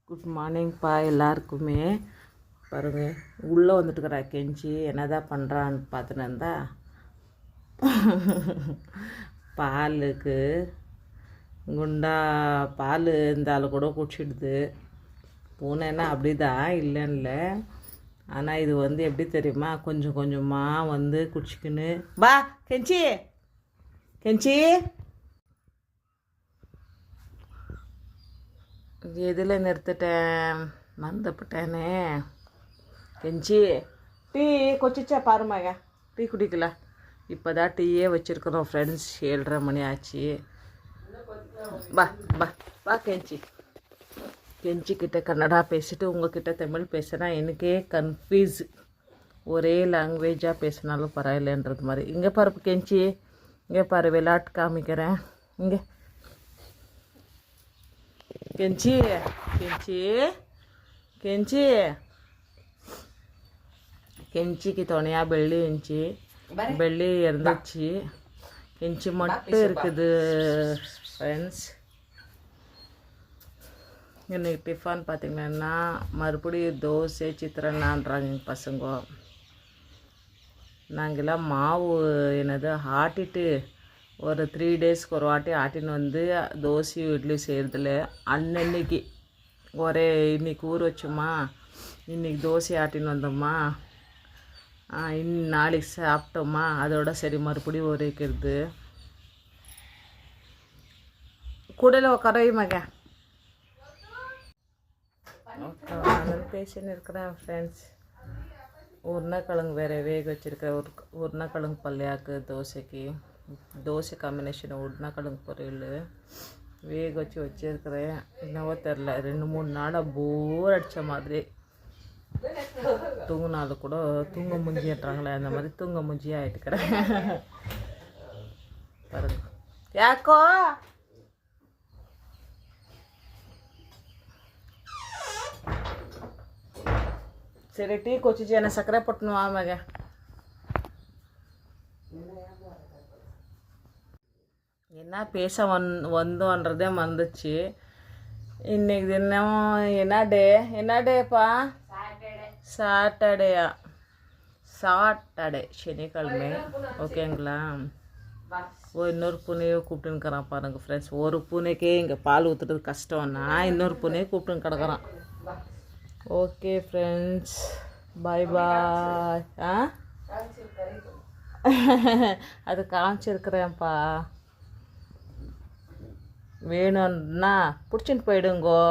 Good மார்னிங்ப்பா எல்லாருக்குமே. பாருங்கள், உள்ளே வந்துட்டுக்கிறா கெஞ்சி என்னதான் பண்ணுறான்னு பார்த்துன்னு இருந்தா பாலுக்கு குண்டா பால் இருந்தாலும் கூட குடிச்சிடுது. பூனைன்னா அப்படிதான் இல்லைன்னு. ஆனால் இது எப்படி தெரியுமா, கொஞ்சம் கொஞ்சமாக குடிச்சிக்கின்னு பா கெஞ்சி கெஞ்சி எதில் நிறுத்திட்டேன் மறந்துப்பட்டேனே. கெஞ்சி டீ கொச்சிச்சா பாருமாங்க, டீ குடிக்கல. இப்போ தான் டீயே வச்சுருக்குறோம் ஃப்ரெண்ட்ஸ். 7:30 மணி ஆச்சு. பா பா பா கெஞ்சி கெஞ்சிக்கிட்ட கன்னடா பேசிட்டு உங்ககிட்ட தமிழ் பேசுனா எனக்கே கன்ஃபியூஸ். ஒரே லாங்குவேஜாக பேசினாலும் பரவாயில்லன்றது மாதிரி. இங்கே பாரு கெஞ்சி, இங்கே பாரு விளையாட்டு காமிக்கிறேன். இங்கே கெஞ்சி கெஞ்சி கெஞ்சி கெஞ்சிக்கு துணையாக பெள்ளி இருந்துச்சு. பெள்ளி இருந்துச்சு, கெஞ்சி மட்டும் இருக்குது ஃப்ரெண்ட்ஸ். இன்னைக்கு டிஃபன் பார்த்திங்கன்னா மறுபடியும் தோசை சித்திரன்னான்றாங்க எங்கள் பசங்க. நாங்கள்லாம் மாவு ஆட்டிட்டு ஒரு 3 டேஸ்க்கு ஒரு வாட்டி ஆட்டின்னு தோசையும் இட்லி செய்கிறதில்ல. அன்னன்னைக்கு ஒரே இன்றைக்கி ஊற வச்சோமா, இன்றைக்கி தோசை ஆட்டின்னு வந்தோமா, நாளைக்கு சாப்பிட்டோமா, அதோட சரி மறுபடியும் ஊற வைக்கிறது. கூடையில் உட்கார மக பேசின்னு இருக்கிறேன் ஃப்ரெண்ட்ஸ். உருளைக்கிழங்கு வேறு வேக வச்சுருக்கேன். உருளைக்கிழங்கு பல்லையாக்கு தோசைக்கு. தோசை காம்பினேஷன் உருளைக்கிழங்கு பொரியல் வேக வச்சுருக்கிறேன். என்னவோ தெரில, 2-3 நாளாக போர் அடித்த மாதிரி. தூங்கினாலும் கூட தூங்க முஞ்சின்றாங்களே, அந்த மாதிரி தூங்க முஞ்சியாக ஆகிட்டுக்கிறேன். பாருங்க யாக்கோ சரி டீ கொச்சிச்சு என்ன சக்கரை போட்டுன்னு வாமக. என்ன பேச வந்தோன்றதே மறந்துச்சு. இன்னைக்கு தினம் என்ன டேப்பா? சாட்டர்டேயா? சாட்டர்டே சனிக்கிழமை. ஓகேங்களா? இன்னொரு பூனையை கூப்பிட்டுன்னு பாருங்க ஃப்ரெண்ட்ஸ். ஒரு பூனைக்கே இங்கே பால் ஊற்றுறது கஷ்டம்னா இன்னொரு பூனையை கூப்பிட்டுன்னு கிடக்குறான். ஓகே ஃப்ரெண்ட்ஸ், பாய் பாய். அது காமிச்சிருக்கிறேன்ப்பா. வேணும்னா பிடிச்சின்னு போயிடுங்கோ.